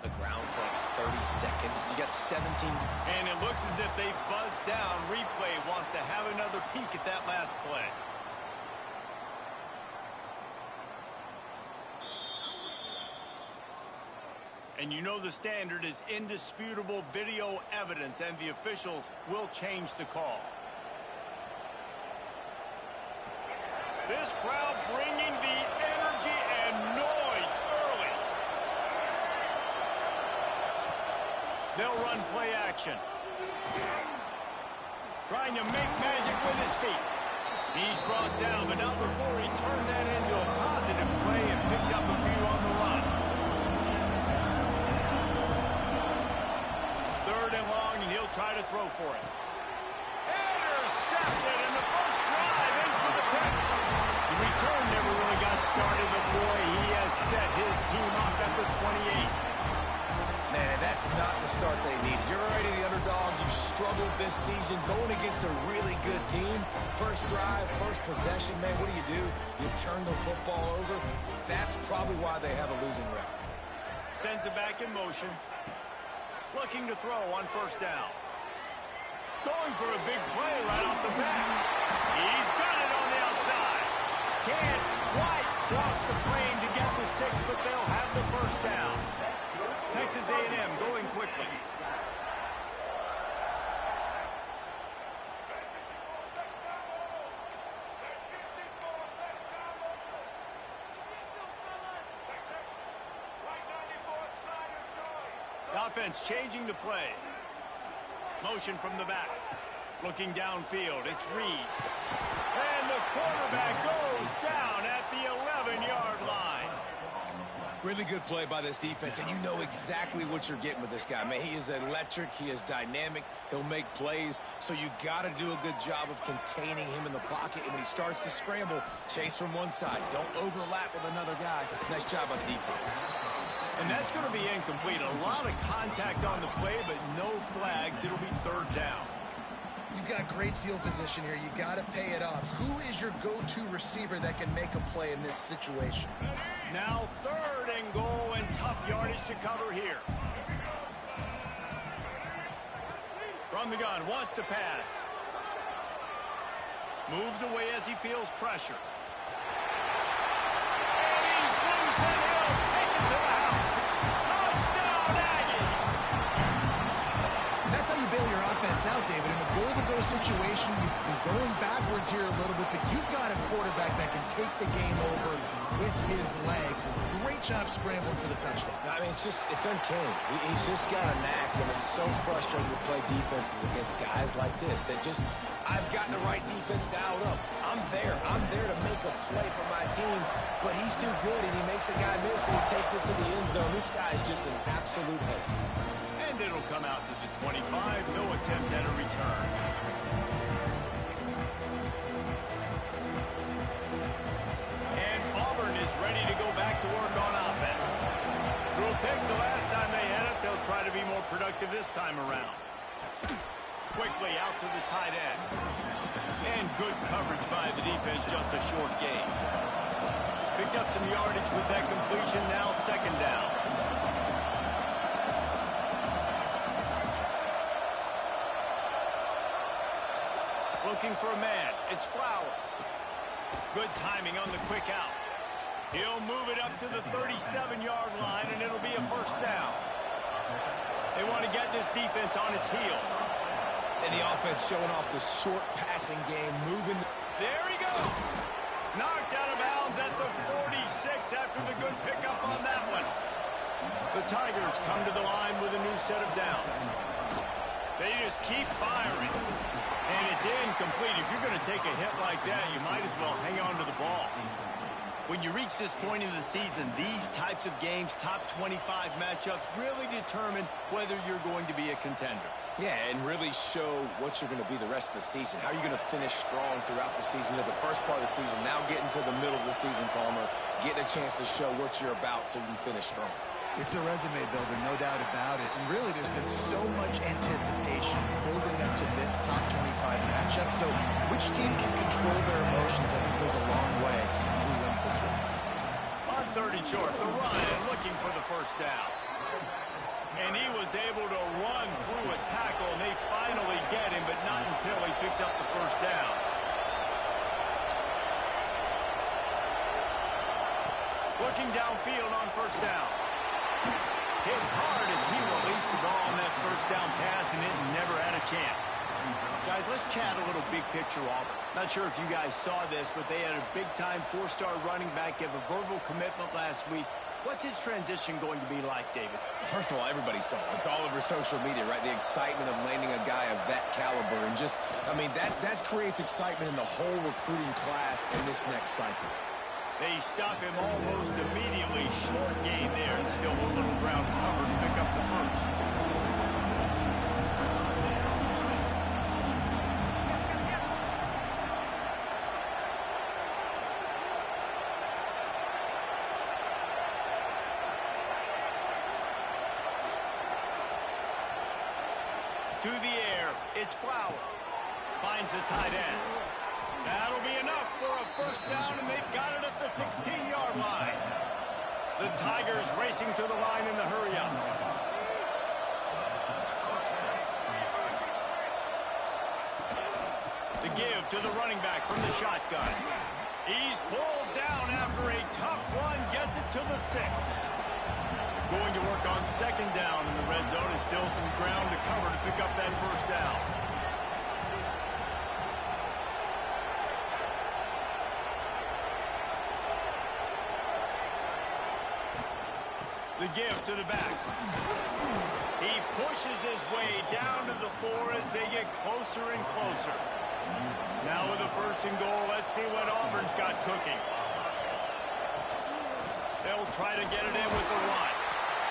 The ground for like 30 seconds. You got 17. And it looks as if they've buzzed down. Replay wants to have another peek at that last play. And you know the standard is indisputable video evidence, and the officials will change the call. This crowd bringing the energy and noise early. They'll run play action. Trying to make magic with his feet. He's brought down, but not before he turned that into a positive play and picked up a few on the run. Third and long, and he'll try to throw for it. Intercepted, and the first drive ends with a pick. The return never really got started, but boy, he has set his team up at the 28. Man, that's not the start they need. You're already the underdog. You've struggled this season going against a really good team. First drive, first possession, man, what do? You turn the football over. That's probably why they have a losing record. Sends it back in motion. Looking to throw on first down. Going for a big play right off the bat. He's got it on the outside. Can't quite cross the plane to get the 6, but they'll have the first down. Texas A&M going quickly. The offense changing the play. Motion from the back. Looking downfield, it's Reed. And the quarterback goes down at the 11-yard line. Really good play by this defense, and you know exactly what you're getting with this guy. Man, he is electric. He is dynamic. He'll make plays, so you got to do a good job of containing him in the pocket. And when he starts to scramble, chase from one side. Don't overlap with another guy. Nice job by the defense. And that's going to be incomplete. A lot of contact on the play, but no flags. It'll be third down. You've got great field position here. You got to pay it off. Who is your go-to receiver that can make a play in this situation? Now third and goal, and tough yardage to cover here. From the gun, wants to pass. Moves away as he feels pressure. And he's loose, and he'll take it to the house. Touchdown, Aggie! That's how you bail your offense out, David. In a goal-to-go situation, you've been going backwards here a little bit, but you've got a quarterback that can take the game over with his legs. Great job scrambling for the touchdown. I mean, it's uncanny. He's just got a knack, and it's so frustrating to play defenses against guys like this that just, I've got the right defense dialed up. I'm there to make a play for my team, but he's too good, and he makes the guy miss, and he takes it to the end zone. This guy is just an absolute headache. And it'll come out to the 25. No attempt at a return. And Auburn is ready to go back to work on offense. Threw a pick the last time they had it. They'll try to be more productive this time around. Quickly out to the tight end. And good coverage by the defense, just a short gain. Picked up some yardage with that completion, now second down. Looking for a man. It's Flowers. Good timing on the quick out. He'll move it up to the 37-yard line, and it'll be a first down. They want to get this defense on its heels. And the offense showing off the short passing game, moving. There he goes. Knocked out of bounds at the 46 after the good pickup on that one. The Tigers come to the line with a new set of downs. They just keep firing. And it's incomplete. If you're going to take a hit like that, you might as well hang on to the ball. When you reach this point in the season, these types of games, top 25 matchups, really determine whether you're going to be a contender. Yeah, and really show what you're going to be the rest of the season. How are you going to finish strong throughout the season? You know, the first part of the season, now getting to the middle of the season, Palmer, getting a chance to show what you're about so you can finish strong. It's a resume builder, no doubt about it. And really, there's been so much anticipation building up to this top 25 matchup. So which team can control their emotions, I think, goes a long way. Who wins this one? On third and short, the run, looking for the first down. And he was able to run through a tackle, and they finally get him, but not until he picks up the first down. Looking downfield on first down. Hit hard as he released the ball on that first down pass, and it never had a chance. Guys, let's chat a little big picture Auburn. Not sure if you guys saw this, but they had a big-time four-star running back give a verbal commitment last week. What's his transition going to be like, David? First of all, everybody saw it. It's all over social media, right? The excitement of landing a guy of that caliber. And just, I mean, that creates excitement in the whole recruiting class in this next cycle. They stop him almost immediately. Short gain there, and still a little ground cover to pick up the first. To the air, it's Flowers. Finds the tight end. That'll be enough for a first down, and they've got it at the 16-yard line. The Tigers racing to the line in the hurry-up. The give to the running back from the shotgun. He's pulled down after a tough run, gets it to the 6. Going to work on second down in the red zone. Is still some ground to cover to pick up that first down. The give to the back. He pushes his way down to the 4 as they get closer and closer. Now with a first and goal, let's see what Auburn's got cooking. They'll try to get it in with the run.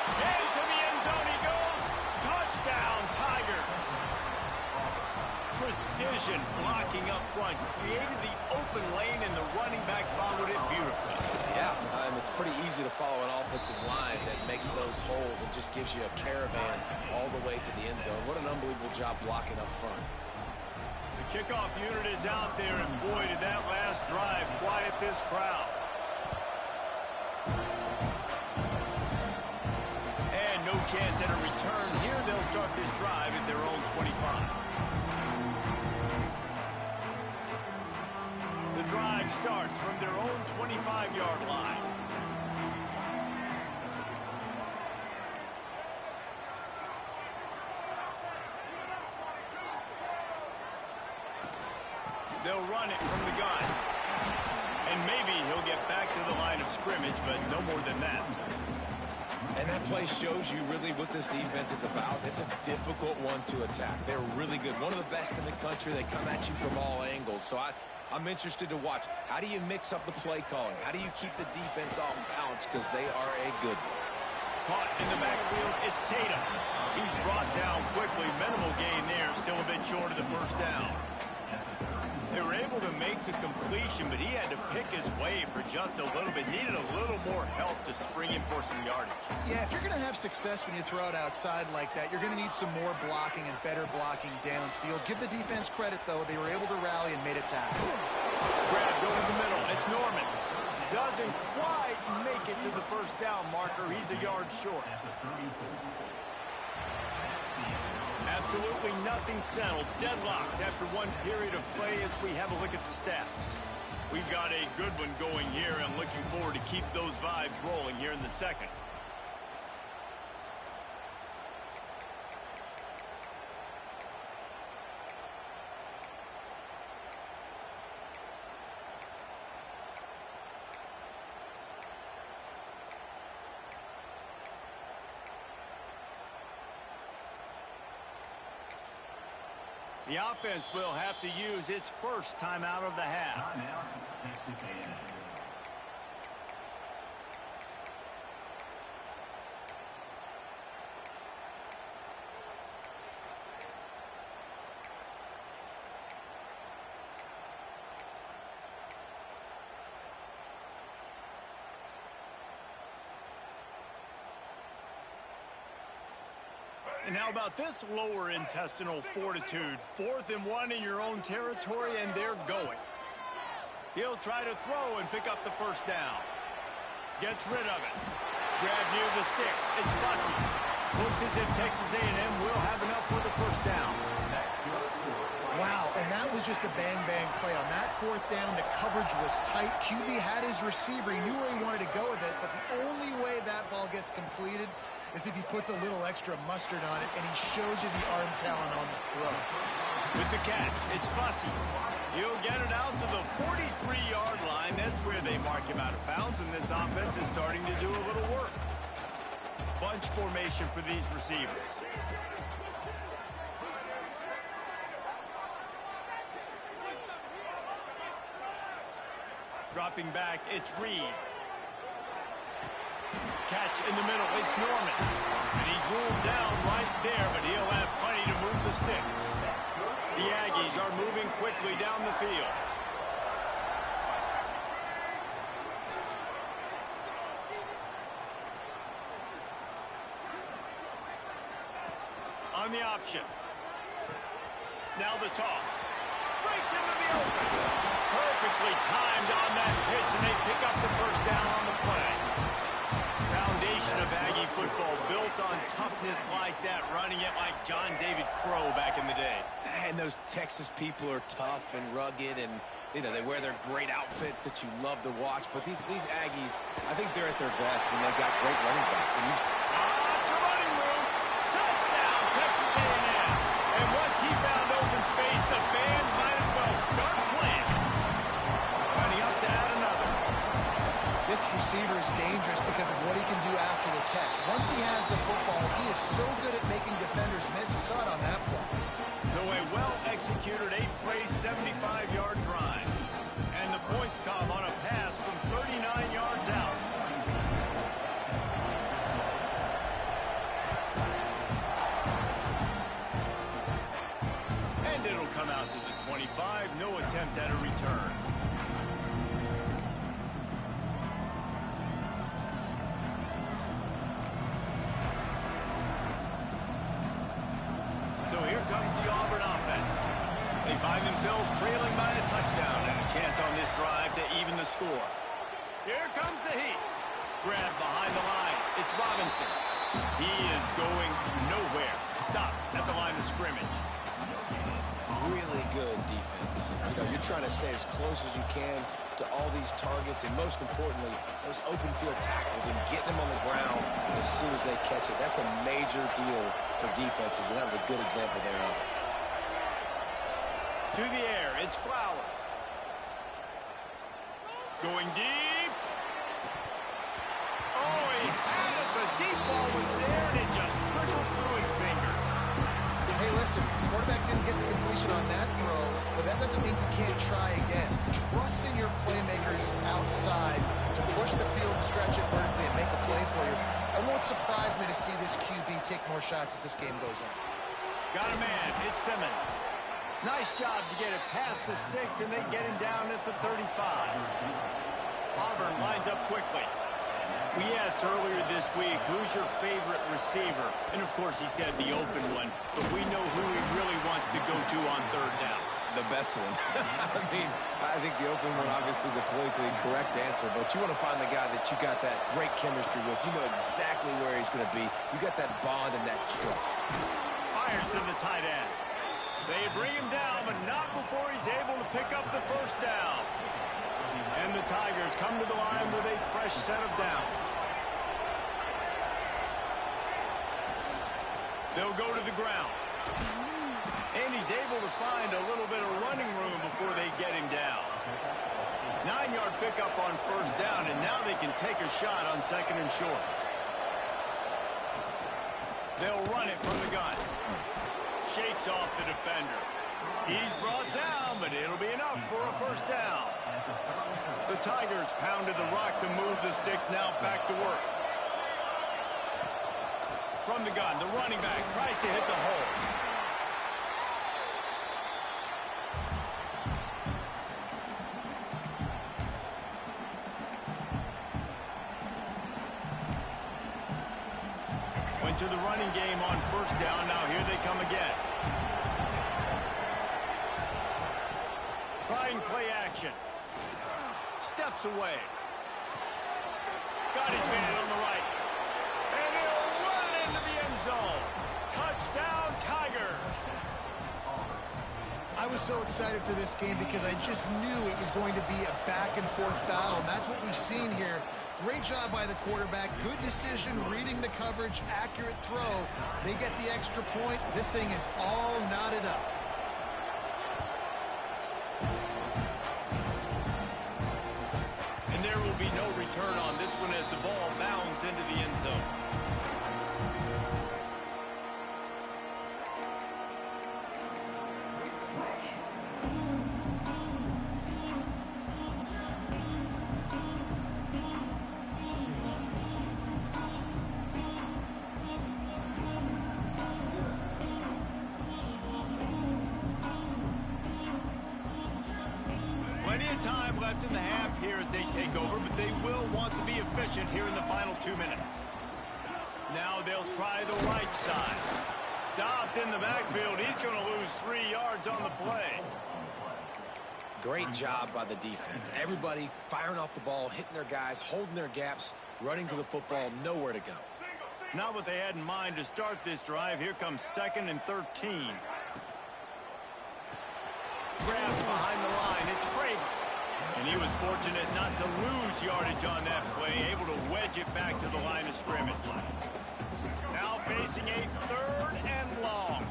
Into the end zone he goes. Touchdown, Tigers. Precision blocking up front. Created the open lane, and the running back followed it beautifully. Yeah, it's pretty easy to follow an offensive line that makes those holes and just gives you a caravan all the way to the end zone. What an unbelievable job blocking up front. The kickoff unit is out there, and boy, did that last drive quiet this crowd. And no chance at a return here. They'll start this drive at their own 25. The drive starts from their own 25-yard line. They'll run it from the gun. And maybe he'll get back to the line of scrimmage, but no more than that. And that play shows you really what this defense is about. It's a difficult one to attack. They're really good. One of the best in the country. They come at you from all angles. So I'm interested to watch. How do you mix up the play calling? How do you keep the defense off balance? Because they are a good one. Caught in the backfield, it's Tatum. He's brought down quickly. Minimal gain there. Still a bit short of the first down. They were able to make the completion, but he had to pick his way for just a little bit. Needed a little more help to spring him for some yardage. Yeah, if you're going to have success when you throw it outside like that, you're going to need some more blocking and better blocking downfield. Give the defense credit, though. They were able to rally and made it tackle. Grab, go to the middle. It's Norman. Doesn't quite make it to the first down marker. He's a yard short. Absolutely nothing settled. Deadlocked after one period of play as we have a look at the stats. We've got a good one going here. I'm looking forward to keep those vibes rolling here in the second. The offense will have to use its first timeout of the half. TEXAS AnM. And how about this lower intestinal fortitude? 4th and 1 in your own territory, and they're going. He'll try to throw and pick up the first down. Gets rid of it. Grab near the sticks. It's Bussy. Looks as if Texas A&M will have enough for the first down. Wow, and that was just a bang-bang play. On that fourth down, the coverage was tight. QB had his receiver. He knew where he wanted to go with it, but the only way that ball gets completed is if he puts a little extra mustard on it, and he shows you the arm talent on the throw. With the catch, it's Bussy. He'll get it out to the 43-yard line. That's where they mark him out of bounds, and this offense is starting to do a little work. Bunch formation for these receivers. Dropping back, it's Reed. Catch in the middle, it's Norman. And he's ruled down right there, but he'll have plenty to move the sticks. The Aggies are moving quickly down the field. On the option. Now the toss. Breaks into the open. Perfectly timed on that pitch, and they pick up the first down on the play. Foundation of Aggie football built on toughness like that, running it like John David Crow back in the day. And those Texas people are tough and rugged, and you know they wear their great outfits that you love to watch. But these Aggies, I think they're at their best when they've got great running backs. And it's a running room. Touchdown, Texas A&M. And once he found open space, the band might as well start playing. Running up to add another. This receiver is dangerous because of what he can do after the catch. Once he has the football, he is so good at making defenders miss. You saw it on that play. So a well-executed 8-play, 75-yard drive. And the points come on a pass from 39 yards out. And it'll come out to the 25. No attempt at a return. So here comes the Auburn offense. They find themselves trailing by a touchdown and a chance on this drive to even the score. Here comes the heat. Grab behind the line. It's Robinson. He is going nowhere. Stop at the line of scrimmage. really good defense. You know, you're trying to stay as close as you can to all these targets, and most importantly, those open field tackles and getting them on the ground as soon as they catch it. That's a major deal for defenses, and that was a good example there of it. To the air, it's Flowers. Going deep. Oh, he had it. The deep ball was there, and it just trickled through his fingers. Hey, listen, quarterback didn't get the completion on that throw, but that doesn't mean you can't try again. Trust in your playmakers outside to push the field, stretch it vertically, and make a play for you. It won't surprise me to see this QB take more shots as this game goes on. Got a man. It's Simmons. Nice job to get it past the sticks, and they get him down at the 35. Auburn lines up quickly. We asked earlier this week, who's your favorite receiver? And, of course, he said the open one. But we know who he really wants to go to on third down. The best one. I mean, I think the open one, obviously the politically correct answer, but you want to find the guy that you got that great chemistry with. You know exactly where he's going to be. You got that bond and that trust. Fires to the tight end. They bring him down, but not before he's able to pick up the first down. And the Tigers come to the line with a fresh set of downs. They'll go to the ground. And he's able to find a little bit of running room before they get him down. 9-yard pickup on first down, and now they can take a shot on second and short. They'll run it from the gun. Shakes off the defender. He's brought down, but it'll be enough for a first down. The Tigers pounded the rock to move the sticks, now back to work. From the gun, the running back tries to hit the hole. Went to the running game on first down. Now here they come again. Trying play action. Steps away. Got his man on the right. was so excited for this game because I just knew it was going to be a back-and-forth battle, and that's what we've seen here. Great job by the quarterback. Good decision, reading the coverage, accurate throw. They get the extra point. This thing is all knotted up. And there will be no return on this one as the ball bounds into the end zone. Plenty of time left in the half here as they take over, but they will want to be efficient here in the final 2 minutes. Now they'll try the right side. Stopped in the backfield. He's going to lose 3 yards on the play. Great job by the defense. Everybody firing off the ball, hitting their guys, holding their gaps, running to the football, nowhere to go. Not what they had in mind to start this drive. Here comes 2nd and 13. Grabbed behind the line. It's Craven. And he was fortunate not to lose yardage on that play, able to wedge it back to the line of scrimmage. Now facing a 3rd and long.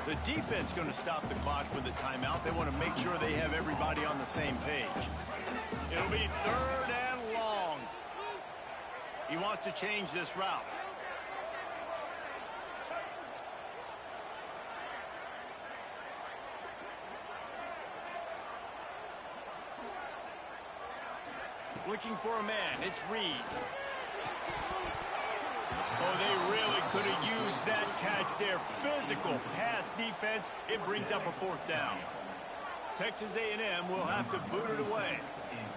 The defense going to stop the clock with a timeout. They want to make sure they have everybody on the same page. It'll be 3rd and long. He wants to change this route. Looking for a man. It's Reed. Oh, they really could have used that catch there. Physical pass defense. It brings up a 4th down. Texas A&M will have to boot it away.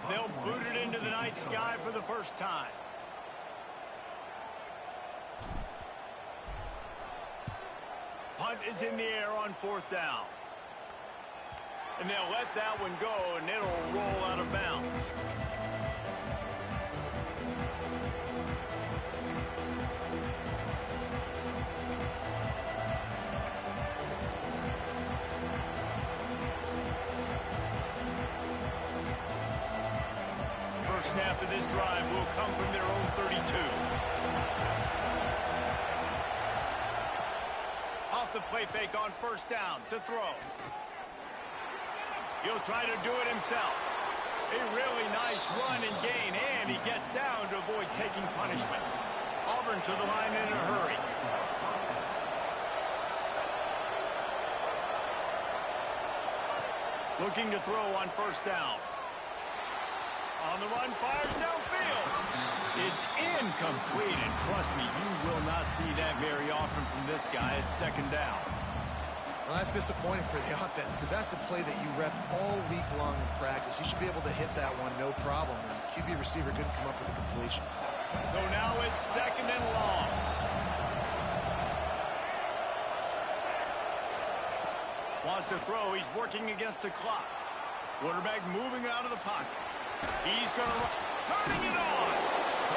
They'll boot it into the night sky for the first time. Punt is in the air on 4th down. And they'll let that one go, and it'll roll out of bounds. First snap of this drive will come from their own 32. Off the play fake on 1st down to throw. He'll try to do it himself. A really nice run and gain, and he gets down to avoid taking punishment. Auburn to the line in a hurry. Looking to throw on 1st down. On the run, fires downfield. It's incomplete, and trust me, you will not see that very often from this guy. It's 2nd down. Well, that's disappointing for the offense because that's a play that you rep all week long in practice. You should be able to hit that one no problem. And QB receiver couldn't come up with a completion. So now it's 2nd and long. Wants to throw. He's working against the clock. Quarterback moving out of the pocket. He's going to run. Turning it on.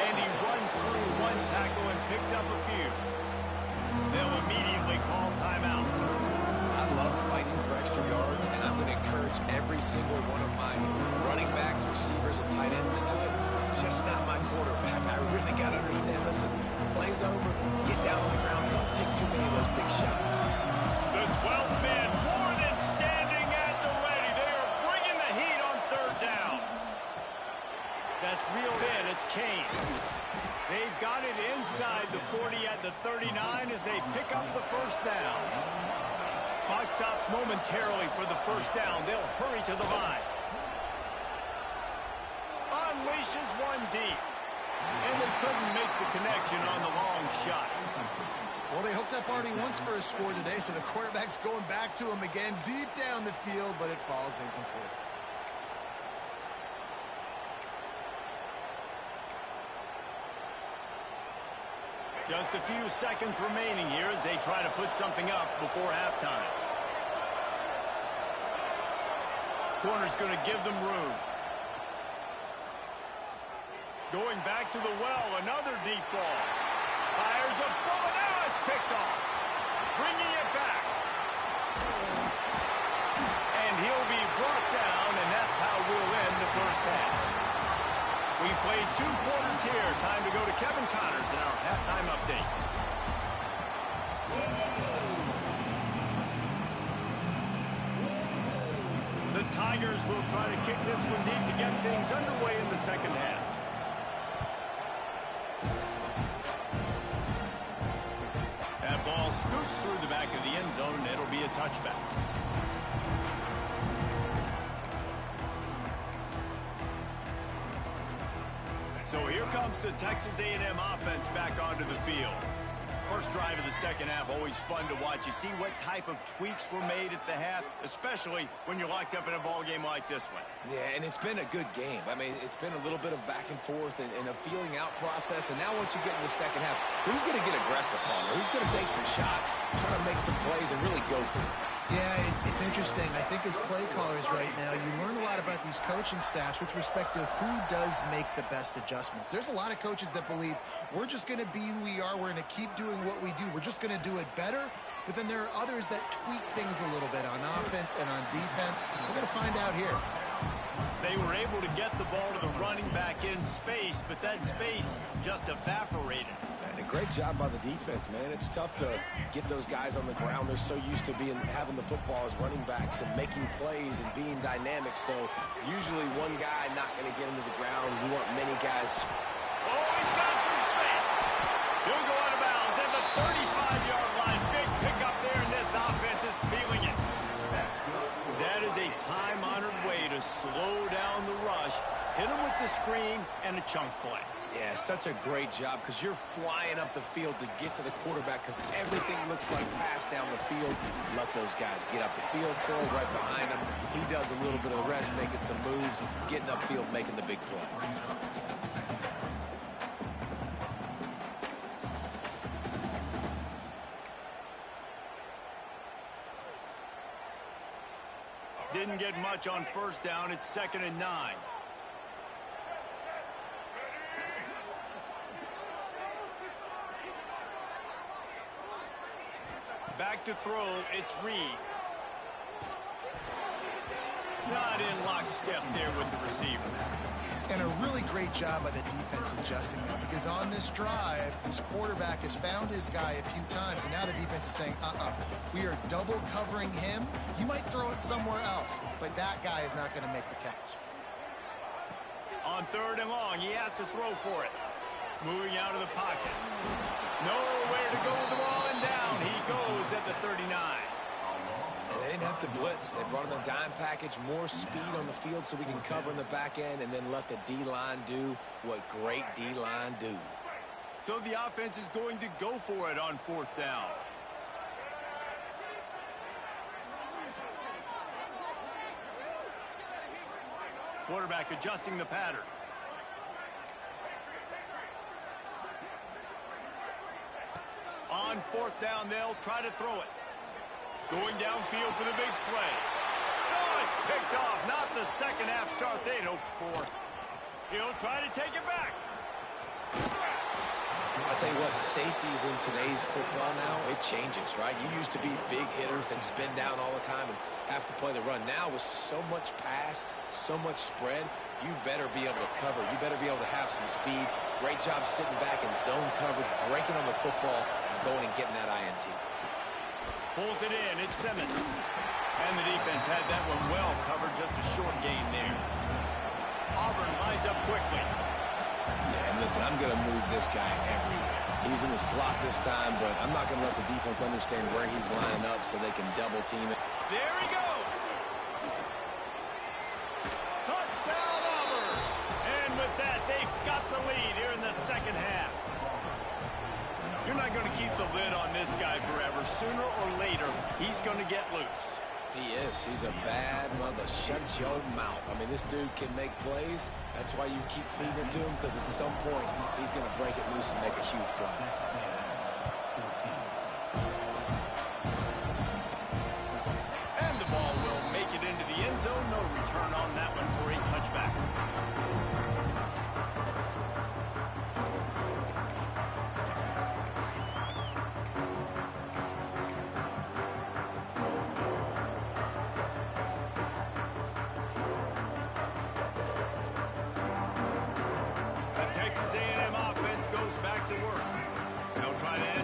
And he runs through one tackle and picks up a few. They'll immediately call timeout. I love fighting for extra yards, and I'm going to encourage every single one of my running backs, receivers, and tight ends to do it. Just not my quarterback. I really got to understand, listen, play's over, get down on the ground, don't take too many of those big shots. The 12th man more than standing at the ready. They are bringing the heat on 3rd down. That's reeled in. It's Kane. They've got it inside the 40 at the 39 as they pick up the 1st down. Clock stops momentarily for the 1st down. They'll hurry to the line. Unleashes one deep. And they couldn't make the connection on the long shot. Well, they hooked up already once for a score today, so the quarterback's going back to him again deep down the field, but it falls incomplete. Just a few seconds remaining here as they try to put something up before halftime. Corner's going to give them room. Going back to the well, another deep ball. Fires a bullet. Now it's picked off. Bringing it back. And We've played 2 quarters here. Time to go to Kevin Connors in our halftime update. The Tigers will try to kick this one deep to get things underway in the second half. That ball scoots through the back of the end zone, and it'll be a touchback. So here comes the Texas A&M offense back onto the field. First drive of the second half, always fun to watch. You see what type of tweaks were made at the half, especially when you're locked up in a ball game like this one. Yeah, and it's been a good game. I mean, it's been a little bit of back and forth and a feeling out process. And now once you get in the second half, who's going to get aggressive, Palmer? Who's going to take some shots, try to make some plays, and really go for it? Yeah, it's interesting. I think as play callers right now, you learn a lot about these coaching staffs with respect to who does make the best adjustments. There's a lot of coaches that believe we're just going to be who we are. We're going to keep doing what we do. We're just going to do it better. But then there are others that tweak things a little bit on offense and on defense. We're going to find out here. They were able to get the ball to the running back in space, but that space just evaporated. And a great job by the defense, man. It's tough to get those guys on the ground. They're so used to having the football as running backs and making plays and being dynamic. So usually one guy not going to get into the ground. We want many guys. Oh, he's got some space. He'll go out of bounds at the 35-yard line. Big pickup there, and this offense is feeling it. That is a time-honored way to slow down the rush, hit him with the screen, and a chunk play. Yeah, such a great job because you're flying up the field to get to the quarterback because everything looks like pass down the field. Let those guys get up the field, throw right behind him. He does a little bit of the rest, making some moves, getting upfield, making the big play. Didn't get much on first down. It's 2nd and 9. Back to throw, it's Reed. Not in lockstep there with the receiver. And a really great job by the defense adjusting that, because on this drive, this quarterback has found his guy a few times, and now the defense is saying, we are double covering him. You might throw it somewhere else, but that guy is not going to make the catch. On 3rd and long, he has to throw for it. Moving out of the pocket. Nowhere to go with the ball, and down he goes at the 39. And they didn't have to blitz. They brought in the dime package, more speed on the field so we can cover in the back end and then let the D-line do what great D-line do. So the offense is going to go for it on 4th down. Quarterback adjusting the pattern. On 4th down, they'll try to throw it. Going downfield for the big play. Oh, it's picked off. Not the second half start they'd hoped for. He'll try to take it back. I'll tell you what, safeties in today's football now, it changes, right? You used to be big hitters that spin down all the time and have to play the run. Now with so much pass, so much spread, you better be able to cover. You better be able to have some speed. Great job sitting back in zone coverage, breaking on the football, and going and getting that INT. Pulls it in. It's Simmons. And the defense had that one well covered. Just a short gain there. Auburn lines up quickly. Yeah, and listen, I'm going to move this guy everywhere. He's in the slot this time, but I'm not going to let the defense understand where he's lining up so they can double team it. There he goes. Touchdown, Auburn. And with that, they've got the lead here in the second half. You're not going to keep the lid on this guy forever. Sooner or later, he's going to get loose. He is. He's a bad mother. Shut your mouth. I mean, this dude can make plays. That's why you keep feeding it to him, because at some point, he's going to break it loose and make a huge play. And the ball will make it into the end zone. No return on that one for a touchback.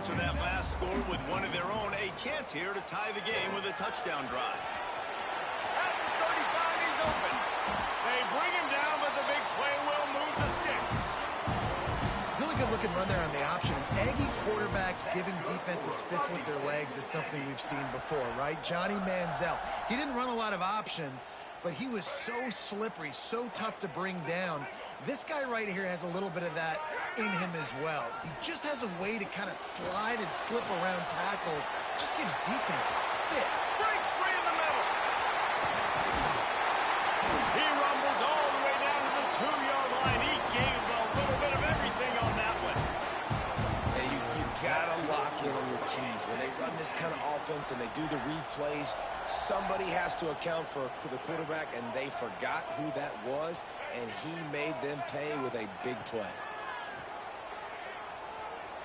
answer that last score with one of their own. A chance here to tie the game with a touchdown drive. At the 35, he's open. They bring him down, but the big play will move the sticks. Really good looking run there on the option. Aggie quarterbacks giving defenses fits with their legs is something we've seen before, right? Johnny Manziel, he didn't run a lot of option, but he was so slippery, so tough to bring down. This guy right here has a little bit of that in him as well. He just has a way to kind of slide and slip around tackles. Just gives defenses fit. Breaks free in the middle. He rumbles all the way down to the 2-yard line. He gave a little bit of everything on that one. Hey, you gotta lock in on your keys. When they run this kind of offense and they do the replays, somebody has to account for the quarterback, and they forgot who that was, and he made them pay with a big play.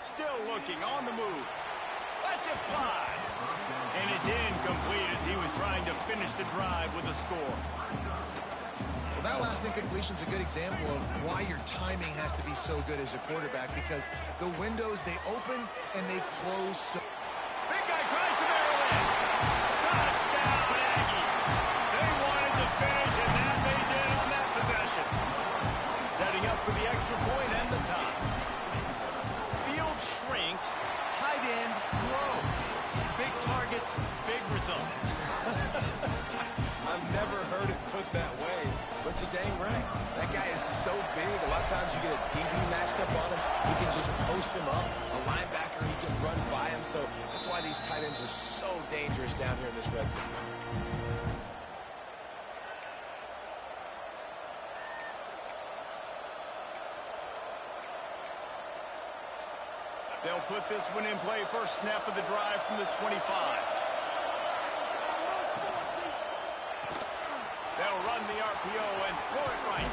Still looking on the move. Lets it fly. And it's incomplete as he was trying to finish the drive with a score. Well, that last incompletion is a good example of why your timing has to be so good as a quarterback, because the windows, they open and they close so... Big guy tries to barrel in. Touchdown, Aggie. They wanted to finish, and that they did on that possession. Setting up for the extra point and the tie. Field shrinks, tight end grows. Big targets, big results. I've never heard it put that way, but you're dang right. That guy is so big. A lot of times you get a DB matched up on him. He can just post him up. A linebacker, he can run by him. So that's why these tight ends are so dangerous down here in this red zone. They'll put this one in play. First snap of the drive from the 25. They'll run the RPO and throw it right.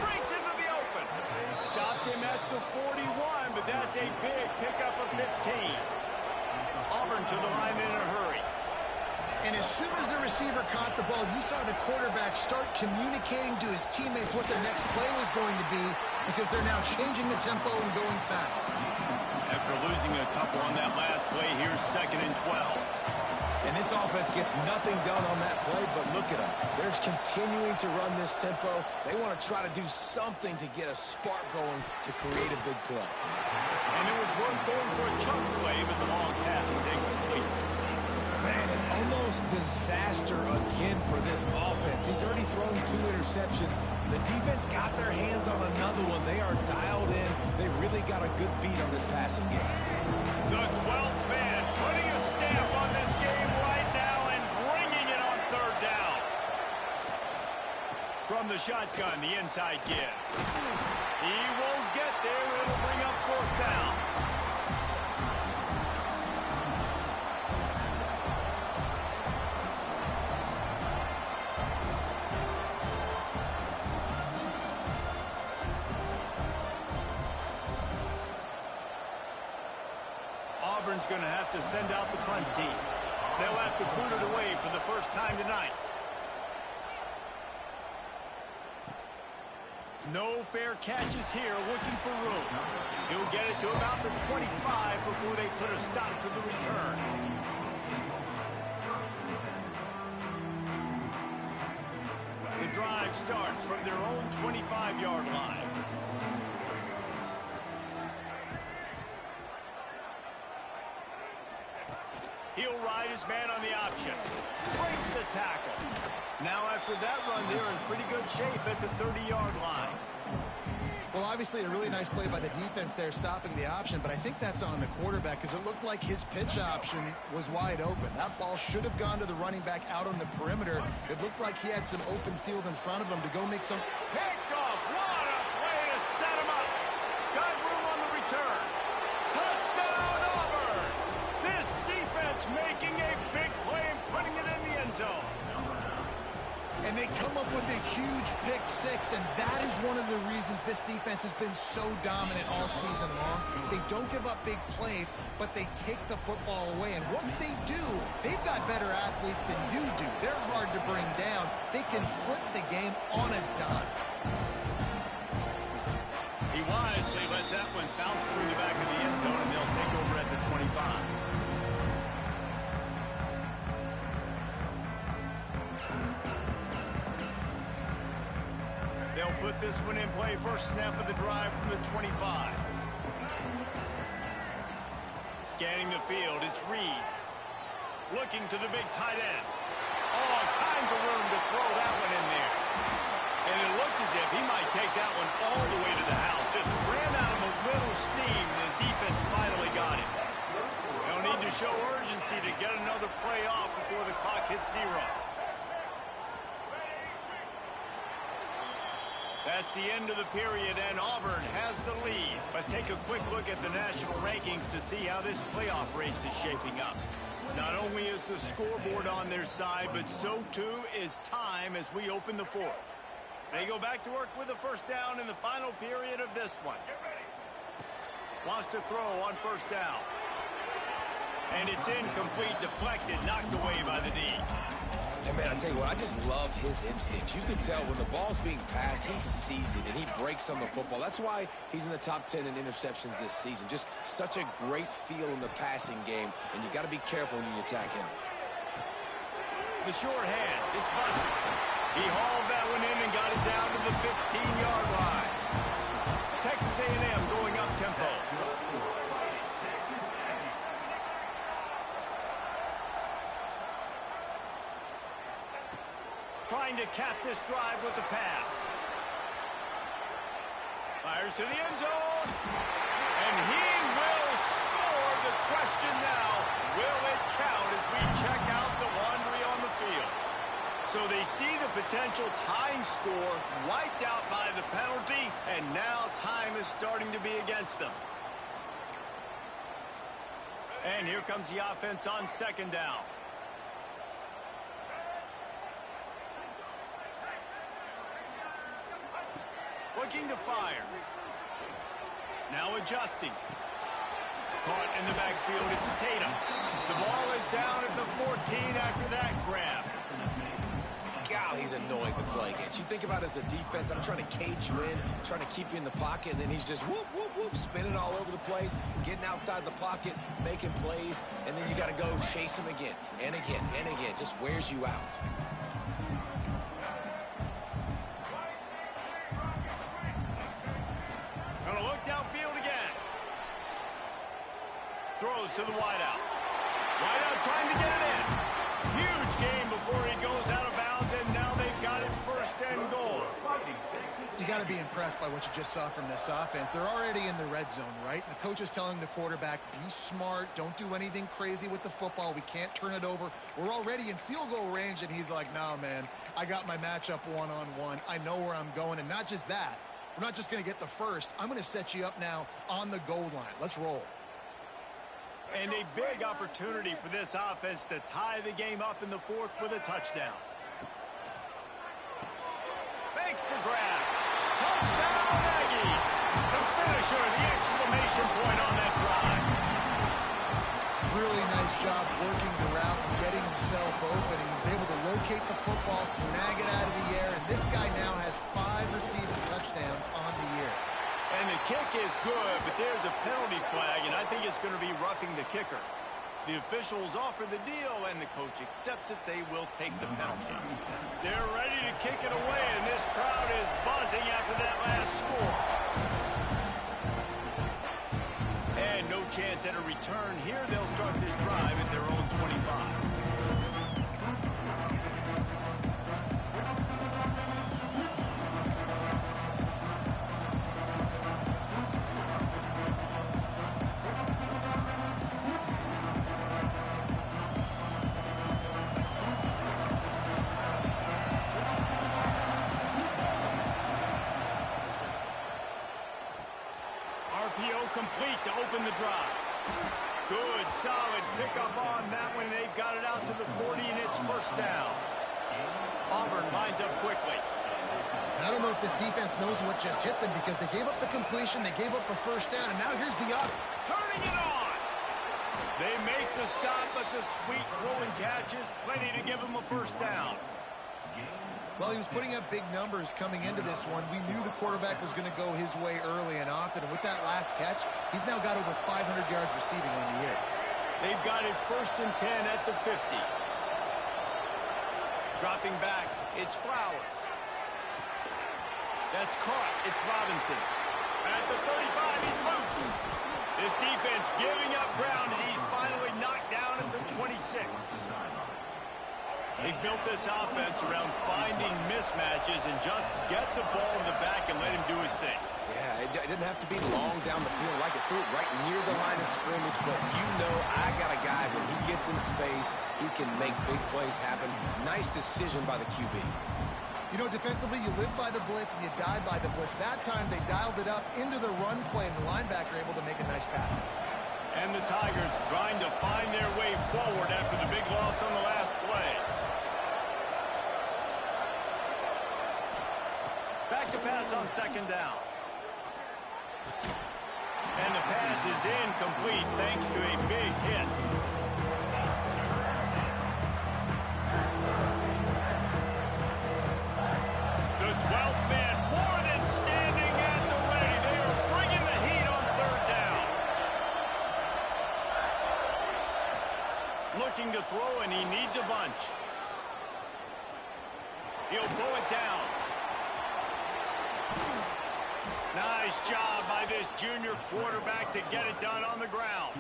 Breaks into the open. Stopped him at the 41, but that's a big pickup of 15. Auburn to the line in a hurry. And as soon as the receiver caught the ball, you saw the quarterback start communicating to his teammates what the next play was going to be, because they're now changing the tempo and going fast. After losing a couple on that last play, here's 2nd and 12. And this offense gets nothing done on that play, but look at them. They're continuing to run this tempo. They want to try to do something to get a spark going to create a big play. And it was worth going for a chunk play, but the long pass is incomplete. Man, an almost disaster again for this offense. He's already thrown 2 interceptions. The defense got their hands on another one. They are dialed in. They really got a good beat on this passing game. The 12th man putting a stamp on this game right now and bringing it on 3rd down. From the shotgun, the inside give. He won't get there. It'll bring up 4th down. Auburn's going to have to send out the punt team. They'll have to boot it away for the first time tonight. No fair catches here, looking for room. He'll get it to about the 25 before they put a stop to the return. The drive starts from their own 25-yard line. He'll ride his man on the option. Breaks the tackle. Now after that run, they're in pretty good shape at the 30-yard line. Well, obviously a really nice play by the defense there, stopping the option, but I think that's on the quarterback, because it looked like his pitch option was wide open. That ball should have gone to the running back out on the perimeter. It looked like he had some open field in front of him to go make some... Picked off. What a play to set him up. Got room on the return. Touchdown, Auburn. This defense making a big play and putting it in the end zone. And they come up with a huge pick six, and that is one of the reasons this defense has been so dominant all season long. They don't give up big plays, but they take the football away. And once they do, they've got better athletes than you do. They're hard to bring down. They can flip the game on a dime. He wisely lets that one bounce through the back of the end zone, and they'll take over at the 25. put this one in play. First snap of the drive from the 25. Scanning the field, it's Reed. Looking to the big tight end. All kinds of room to throw that one in there. And it looked as if he might take that one all the way to the house. Just ran out of a little steam. The defense finally got it. They'll need to show urgency to get another play off before the clock hits 0. That's the end of the period, and Auburn has the lead. Let's take a quick look at the national rankings to see how this playoff race is shaping up. Not only is the scoreboard on their side, but so too is time as we open the 4th. They go back to work with a first down in the final period of this one. Wants to throw on first down. And it's incomplete, deflected, knocked away by the D. And man, I tell you what, I just love his instincts. You can tell when the ball's being passed, he sees it and he breaks on the football. That's why he's in the top 10 in interceptions this season. Just such a great feel in the passing game, and you got to be careful when you attack him. The short hands, it's Bussey. He hauled that one in and got it down to the 15-yard line. Texas A&M going up tempo. Trying to cap this drive with the pass. Fires to the end zone. And he will score. The question now, will it count as we check out the laundry on the field? So they see the potential tying score wiped out by the penalty, and now time is starting to be against them. And here comes the offense on second down. Looking to fire. Now adjusting. Caught in the backfield, it's Tatum. The ball is down at the 14 after that grab. God, he's annoying to play against. You think about it as a defense, I'm trying to cage you in, trying to keep you in the pocket, and then he's just whoop, whoop, whoop, spinning all over the place, getting outside the pocket, making plays, and then you got to go chase him again, and again, and again. Just wears you out. Gonna look downfield again. Throws to the wideout. Wideout trying to get it in. Huge game before he goes out of bounds, and now they've got it first and goal. You got to be impressed by what you just saw from this offense. They're already in the red zone, right? The coach is telling the quarterback, be smart, don't do anything crazy with the football. We can't turn it over. We're already in field goal range, and he's like, nah, man, I got my matchup one-on-one. I know where I'm going, and not just that. We're not just going to get the first. I'm going to set you up now on the goal line. Let's roll. And a big opportunity for this offense to tie the game up in the 4th with a touchdown. Makes the grab. Touchdown, Aggies. The finisher, the exclamation point on that drive. Really nice job working the route and getting himself open. He was able to locate the football, snag it out of the air, and this guy now has 5 receiving touchdowns on the year. And the kick is good, but there's a penalty flag, and I think it's going to be roughing the kicker. The officials offer the deal, and the coach accepts it. They will take the penalty. They're ready to kick it away, and this crowd is buzzing after that last score. And no chance at a return here. They'll start this drive at their own 25. Complete to open the drive. Good, solid pickup on that one. They've got it out to the 40, and it's first down. Auburn lines up quickly. I don't know if this defense knows what just hit them because they gave up the completion, they gave up a first down, and now here's the other. Turning it on. They make the stop, but the sweet rolling catch is plenty to give them a first down. Well, he was putting up big numbers coming into this one. We knew the quarterback was going to go his way early and often. And with that last catch, he's now got over 500 yards receiving on the year. They've got it first and 10 at the 50. Dropping back, it's Flowers. That's caught. It's Robinson. At the 35, he's loose. This defense giving up ground as he's finally knocked down at the 26. They've built this offense around finding mismatches and just get the ball in the back and let him do his thing. Yeah, it didn't have to be long down the field. Like it threw it right near the line of scrimmage, but you know I got a guy, when he gets in space, he can make big plays happen. Nice decision by the QB. You know, defensively, you live by the blitz and you die by the blitz. That time, they dialed it up into the run play, and the linebacker able to make a nice tackle. And the Tigers trying to find their way forward after the big loss on the last play. Back to pass on second down. And the pass is incomplete thanks to a big hit. The 12th man more than standing at the ready. They are bringing the heat on third down. Looking to throw, and he needs a bunch. He'll pull it down. Nice job by this junior quarterback to get it done on the ground.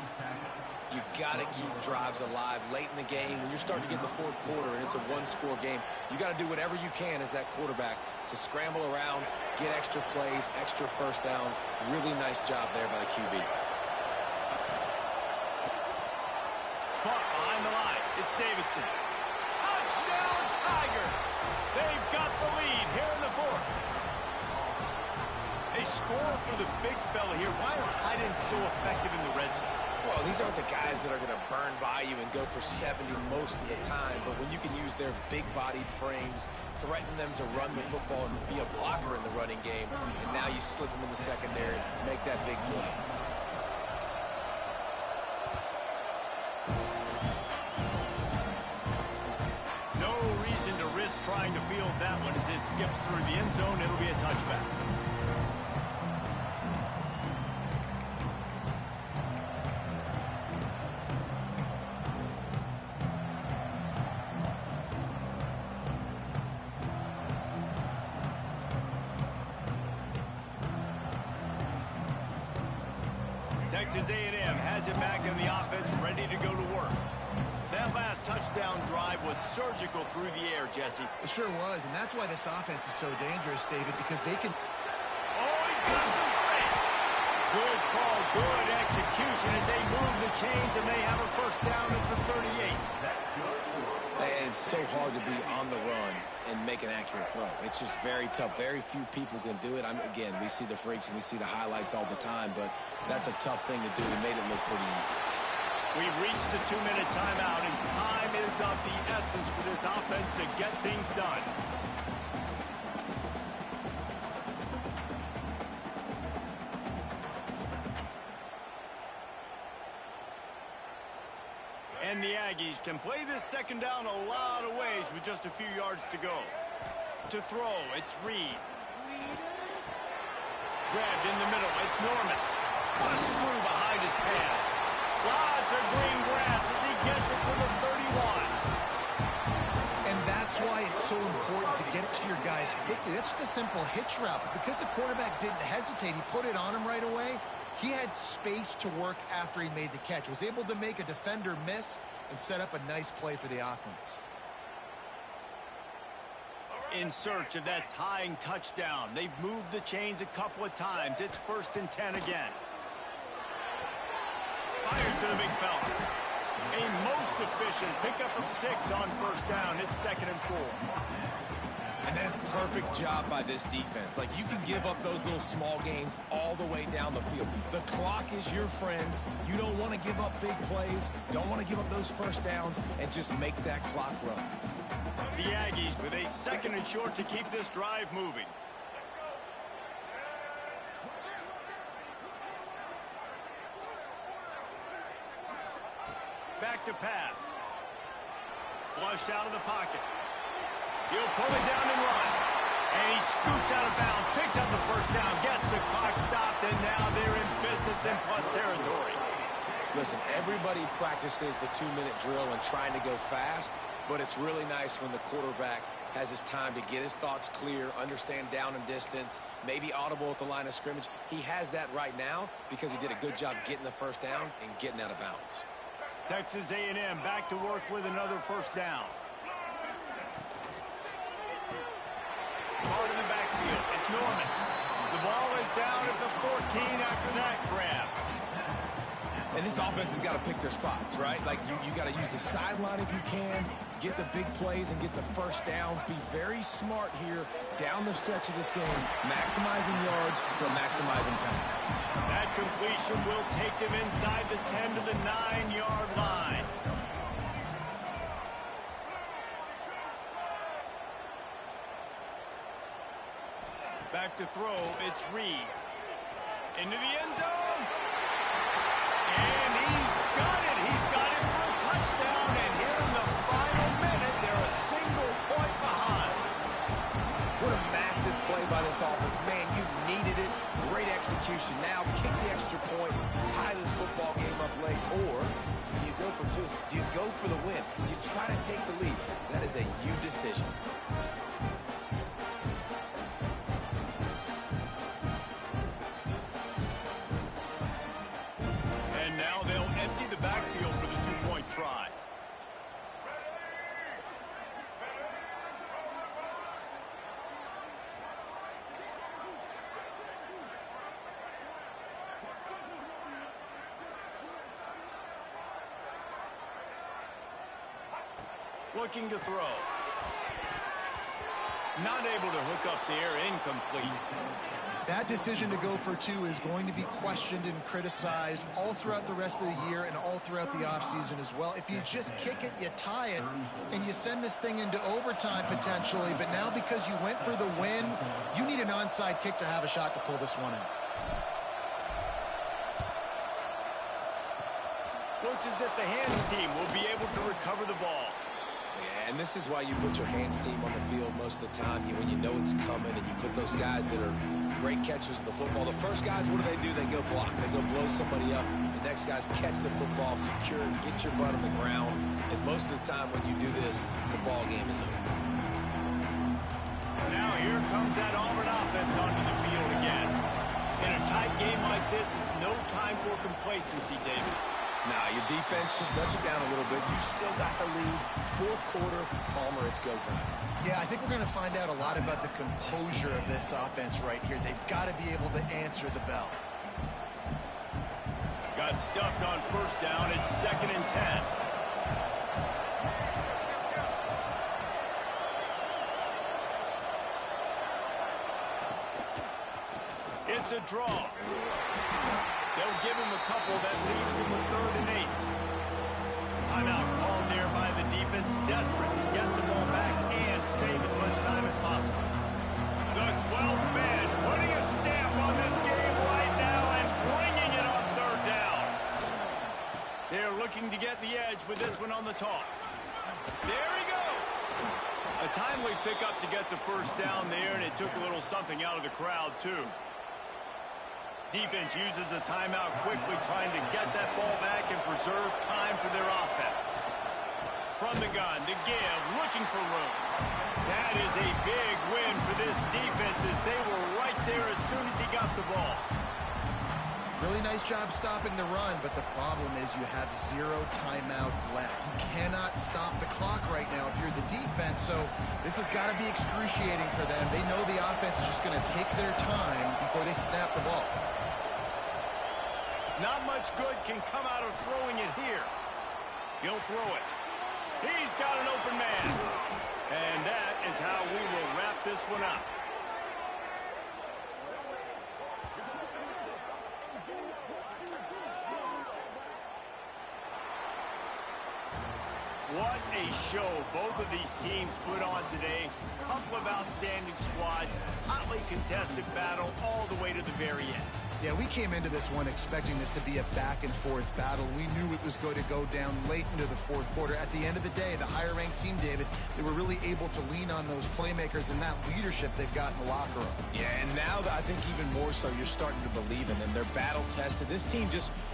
You got to keep drives alive late in the game. When you're starting to get in the fourth quarter and it's a one-score game, you got to do whatever you can as that quarterback to scramble around, get extra plays, extra first downs. Really nice job there by the QB. Caught behind the line. It's Davidson. Touchdown, Tigers! They've got the lead here in the fourth. They score for the big fella here. Why are tight ends so effective in the red zone? Well, these aren't the guys that are going to burn by you and go for 70 most of the time, but when you can use their big-bodied frames, threaten them to run the football and be a blocker in the running game, and now you slip them in the secondary, make that big play. No reason to risk trying to field that one as it skips through the end zone. It'll be a touchback. Texas A&M has it back in the offense, ready to go to work. That last touchdown drive was surgical through the air, Jesse. It sure was, and that's why this offense is so dangerous, David, because they can... Oh, he's got some space. Good call, good execution as they move the chains, and they have a first down at the 38. And it's so hard to be on the run and make an accurate throw. It's just very tough. Very few people can do it. Again, we see the freaks and we see the highlights all the time, but that's a tough thing to do. He made it look pretty easy. We've reached the 2-minute timeout, and time is of the essence for this offense to get things done. And the Aggies can play this second down a lot of ways with just a few yards to go. To throw, it's Reed. Grabbed in the middle, it's Norman. Pushed through behind his pad. Lots of green grass as he gets it to the 31. And that's why it's so important to get it to your guys quickly. That's just a simple hitch route. Because the quarterback didn't hesitate, he put it on him right away. He had space to work after he made the catch. Was able to make a defender miss and set up a nice play for the offense. In search of that tying touchdown. They've moved the chains a couple of times. It's 1st and 10 again. Fires to the big fella. A most efficient pickup of 6 on first down. It's 2nd and 4. And that is a perfect job by this defense. Like, you can give up those little small gains all the way down the field. The clock is your friend. You don't want to give up big plays. Don't want to give up those first downs, and just make that clock run. The Aggies with a 2nd and short to keep this drive moving. Back to pass. Flushed out of the pocket. He'll pull it down and run. And he scoots out of bounds, picks up the first down, gets the clock stopped, and now they're in business in plus territory. Listen, everybody practices the 2-minute drill and trying to go fast, but it's really nice when the quarterback has his time to get his thoughts clear, understand down and distance, maybe audible at the line of scrimmage. He has that right now because he did a good job getting the first down and getting out of bounds. Texas A&M back to work with another first down. Hard in the backfield. It's Norman. The ball is down at the 14 after that grab. And this offense has got to pick their spots, right? Like, you got to use the sideline if you can, get the big plays and get the first downs. Be very smart here down the stretch of this game, maximizing yards, but maximizing time. That completion will take them inside the 10 to the 9-yard line. Back to throw, it's Reed. Into the end zone. And he's got it. He's got it for a touchdown. And here in the final minute, they're a single point behind. What a massive play by this offense. Man, you needed it. Great execution. Now kick the extra point, tie this football game up late, or do you go for two? Do you go for the win? Do you try to take the lead? That is a you decision. And now they'll empty the backfield for the two-point try. Looking to throw. Not able to hook up there, incomplete. That decision to go for two is going to be questioned and criticized all throughout the rest of the year and all throughout the offseason as well. If you just kick it, you tie it, and you send this thing into overtime potentially, but now because you went for the win, you need an onside kick to have a shot to pull this one out. Looks as if the hands team will be able to recover the ball. Yeah, and this is why you put your hands team on the field most of the time. When you know it's coming, and you put those guys that are great catchers of the football. The first guys, what do? They go block. They go blow somebody up. The next guys catch the football, secure it, get your butt on the ground. And most of the time when you do this, the ball game is over. Now here comes that Auburn offense onto the field again. In a tight game like this, it's no time for complacency, David. Now, your defense just let you down a little bit. You still got the lead. Fourth quarter, Palmer, it's go time. Yeah, I think we're going to find out a lot about the composure of this offense right here. They've got to be able to answer the bell. Got stuffed on first down. It's 2nd and 10. It's a draw. They'll give him a couple. That leaves him with 3rd and 8. Timeout called there by the defense, desperate to get the ball back and save as much time as possible. The 12th man putting a stamp on this game right now and bringing it on 3rd down. They're looking to get the edge with this one on the toss. There he goes. A timely pickup to get the first down there, and it took a little something out of the crowd, too. Defense uses a timeout quickly, trying to get that ball back and preserve time for their offense. From the gun, to give, looking for room. That is a big win for this defense as they were right there as soon as he got the ball. Really nice job stopping the run, but the problem is you have 0 timeouts left. You cannot stop the clock right now if you're the defense, so this has got to be excruciating for them. They know the offense is just going to take their time before they snap the ball. Not much good can come out of throwing it here. He'll throw it. He's got an open man. And that is how we will wrap this one up. What a show both of these teams put on today. Couple of outstanding squads, hotly contested battle all the way to the very end. Yeah, we came into this one expecting this to be a back-and-forth battle. We knew it was going to go down late into the fourth quarter. At the end of the day, the higher-ranked team, David, they were really able to lean on those playmakers and that leadership they've got in the locker room. Yeah, and now I think even more so, you're starting to believe in them. They're battle-tested. This team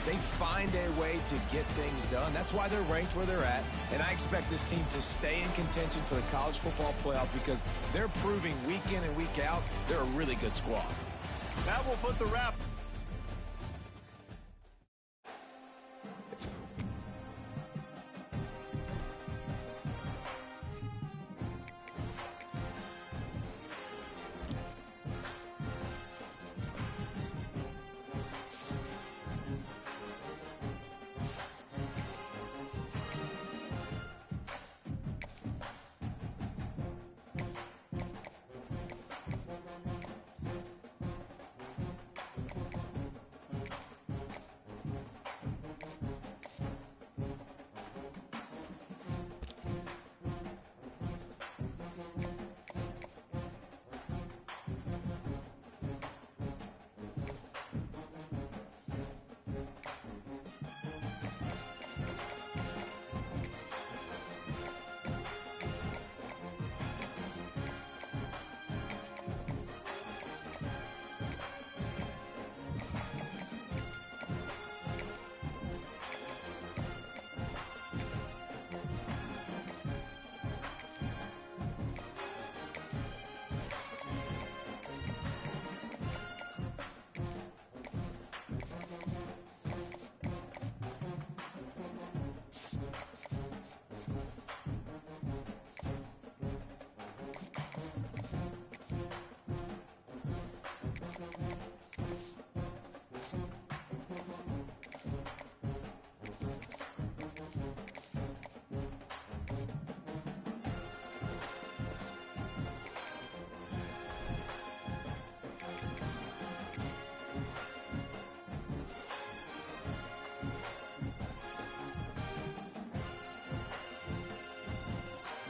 they find a way to get things done. That's why they're ranked where they're at, and I expect this team to stay in contention for the college football playoff because they're proving week in and week out they're a really good squad. That will put the wrap